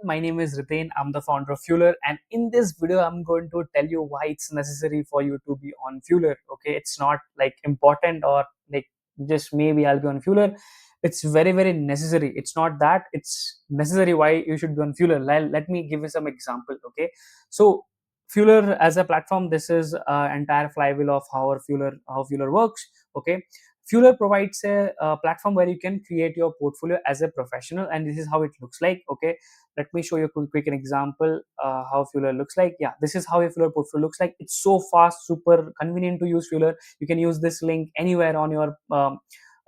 my name is Riten. I'm the founder of Fueler, and in this video, I'm going to tell you why it's necessary for you to be on Fueler. Okay, it's not like important or like just maybe I'll be on Fueler. It's very, very necessary. It's not that, it's necessary why you should be on Fueler. Let me give you some example. Okay, so Fueler as a platform, this is entire flywheel of how Fueler works. Okay, Fueler provides a platform where you can create your portfolio as a professional, and this is how it looks like. Okay, let me show you a quick example how Fueler looks like. Yeah, this is how a Fueler portfolio looks like. It's so fast, super convenient to use Fueler. You can use this link anywhere on your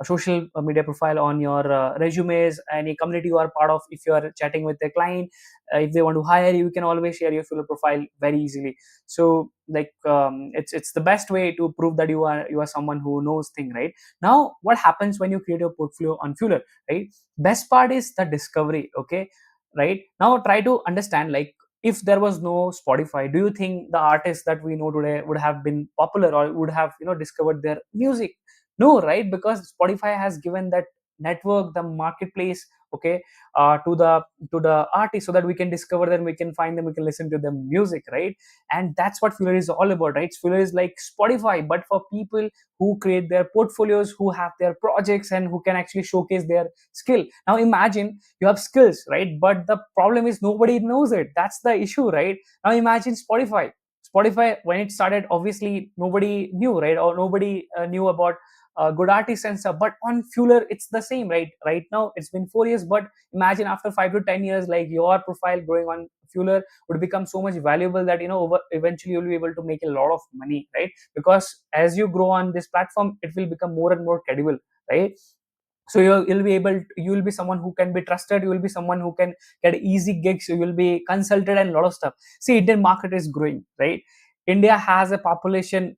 a social media profile, on your resumes, any community you are part of. If you are chatting with a client, if they want to hire you, you can always share your Fueler profile very easily. So like it's the best way to prove that you are someone who knows thing, right? Now what happens when you create your portfolio on Fueler, right? Best part is the discovery. Okay, right? Now try to understand, like, if there was no Spotify, do you think the artists that we know today would have been popular or would have discovered their music? No, right? Because Spotify has given that network, the marketplace, okay, to the artist, so that we can discover them, we can find them, we can listen to their music, right? And that's what Fueler is all about, right? Fueler is like Spotify, but for people who create their portfolios, who have their projects, and who can actually showcase their skill. Now imagine you have skills, right? But the problem is nobody knows it. That's the issue, right? Now imagine Spotify, when it started, obviously nobody knew, right? Or nobody knew about good artists and stuff. But on Fueler, it's the same, right? Right now, it's been 4 years, but imagine after 5 to 10 years, like, your profile growing on Fueler would become so much valuable that eventually you'll be able to make a lot of money, right? Because as you grow on this platform, it will become more and more credible, right? So you'll be someone who can be trusted. You will be someone who can get easy gigs. You will be consulted and a lot of stuff. See, Indian market is growing, right? India has a population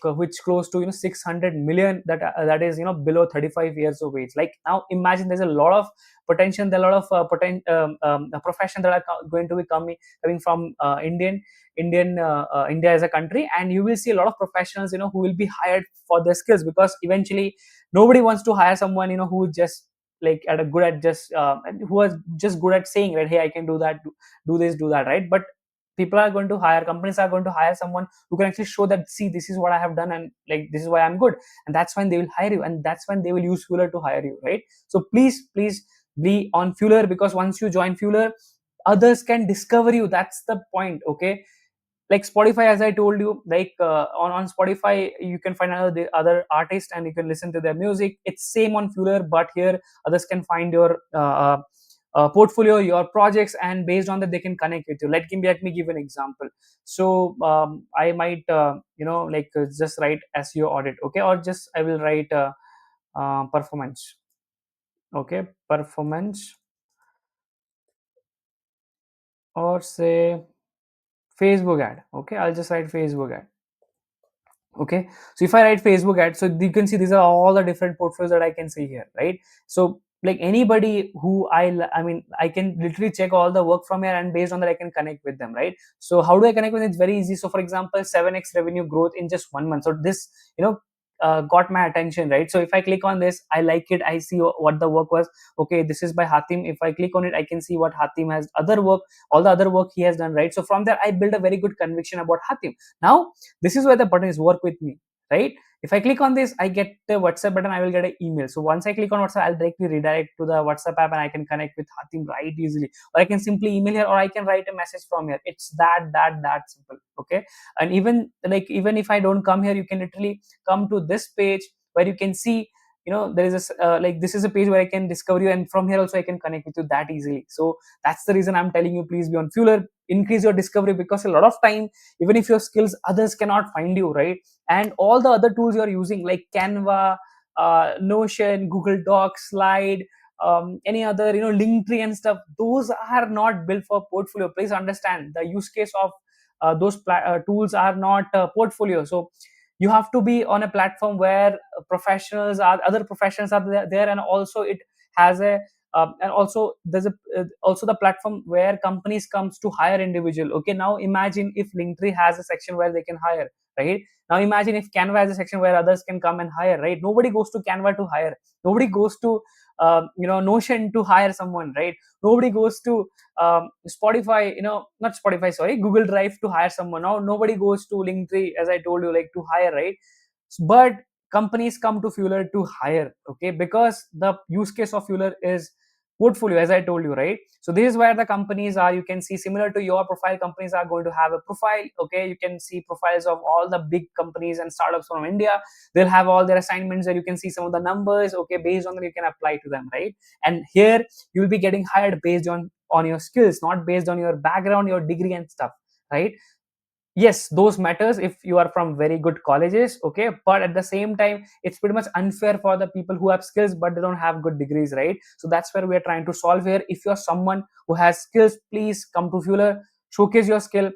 which close to 600 million, that is below 35 years of age. Like, now imagine there's a lot of potential, there are a lot of profession that are going to be coming from India as a country. And you will see a lot of professionals who will be hired for their skills, because eventually nobody wants to hire someone who just like at a good at just who is just good at saying, right, hey, I can do that, do this, do that, right? But companies are going to hire someone who can actually show that, see, this is what I have done, and like, this is why I'm good. And that's when they will hire you, and that's when they will use Fueler to hire you, right? So please be on Fueler, because once you join Fueler, others can discover you. That's the point. Okay, like Spotify, as I told you, like on Spotify you can find other artists and you can listen to their music. It's same on Fueler, but here others can find your portfolio, your projects, and based on that they can connect with you. Let me give an example. So I might just write SEO audit, okay, or just I will write performance. Okay, performance, or say Facebook ad. Okay, I'll just write Facebook ad. Okay, so if I write Facebook ad, so you can see these are all the different portfolios that I can see here, right? So like anybody who I mean, I can literally check all the work from here, and based on that I can connect with them, right? So how do I connect with them? It's very easy. So for example, 7x revenue growth in just 1 month. So this got my attention, right? So if I click on this, I like it, I see what the work was. Okay, this is by Hatim. If I click on it, I can see what Hatim has other work, all the other work he has done, right? So from there I build a very good conviction about Hatim. Now this is where the button is work with me, right? If I click on this, I get the WhatsApp button, I will get an email. So once I click on WhatsApp, I'll directly redirect to the WhatsApp app, and I can connect with Hatim right easily. Or I can simply email here, or I can write a message from here. It's that simple. Okay, and even if I don't come here, you can literally come to this page where you can see, there is a this is a page where I can discover you, and from here also I can connect with you that easily. So that's the reason I'm telling you, please be on Fueler. Increase your discovery, because a lot of time, even if your skills, others cannot find you, right? And all the other tools you're using, like Canva, Notion, Google Docs, Slide, any other, Linktree and stuff, those are not built for portfolio. Please understand, the use case of those tools are not portfolio. So you have to be on a platform where other professionals are there, and also it has a and also there's a also the platform where companies comes to hire individual. Okay, now imagine if Linktree has a section where they can hire, right? Now imagine if Canva has a section where others can come and hire, right? Nobody goes to Canva to hire. Nobody goes to Notion to hire someone, right? Nobody goes to Spotify, not Spotify, sorry, Google Drive to hire someone. Now nobody goes to Linktree, as I told you, like to hire, right? But companies come to Fueler to hire, okay, because the use case of Fueler is portfolio, as I told you, right? So this is where the companies are. You can see similar to your profile, companies are going to have a profile, okay? You can see profiles of all the big companies and startups from India. They'll have all their assignments there. You can see some of the numbers, okay? Based on that, you can apply to them, right? And here you'll be getting hired based on your skills, not based on your background, your degree and stuff, right? Yes, those matters if you are from very good colleges, okay, but at the same time it's pretty much unfair for the people who have skills but they don't have good degrees, right? So that's where we are trying to solve here. If you're someone who has skills, please come to Fueler, showcase your skill,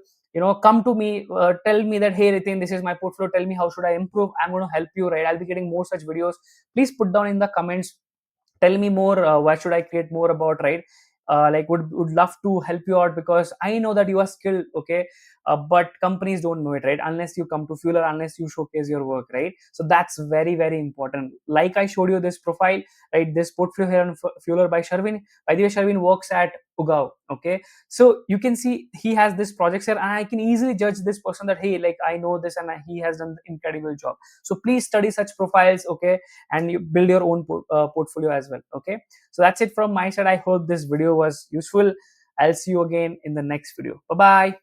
come to me, tell me that, hey Riten, this is my portfolio, tell me how should I improve. I'm going to help you, right? I'll be getting more such videos. Please put down in the comments, tell me more, what should I create more about, right? Like would love to help you out, because I know that you are skilled, okay, but companies don't know it, right? Unless you come to Fueler, unless you showcase your work, right? So that's very very important. Like I showed you this profile, right? This portfolio here on Fueler by Sharvin. By the way, Sharvin works at Ugao, okay? So you can see he has this projects here, and I can easily judge this person that, hey, like I know this and he has done an incredible job. So please study such profiles, okay, and you build your own portfolio as well, okay? So that's it from my side. I hope this video was useful. I'll see you again in the next video. Bye bye.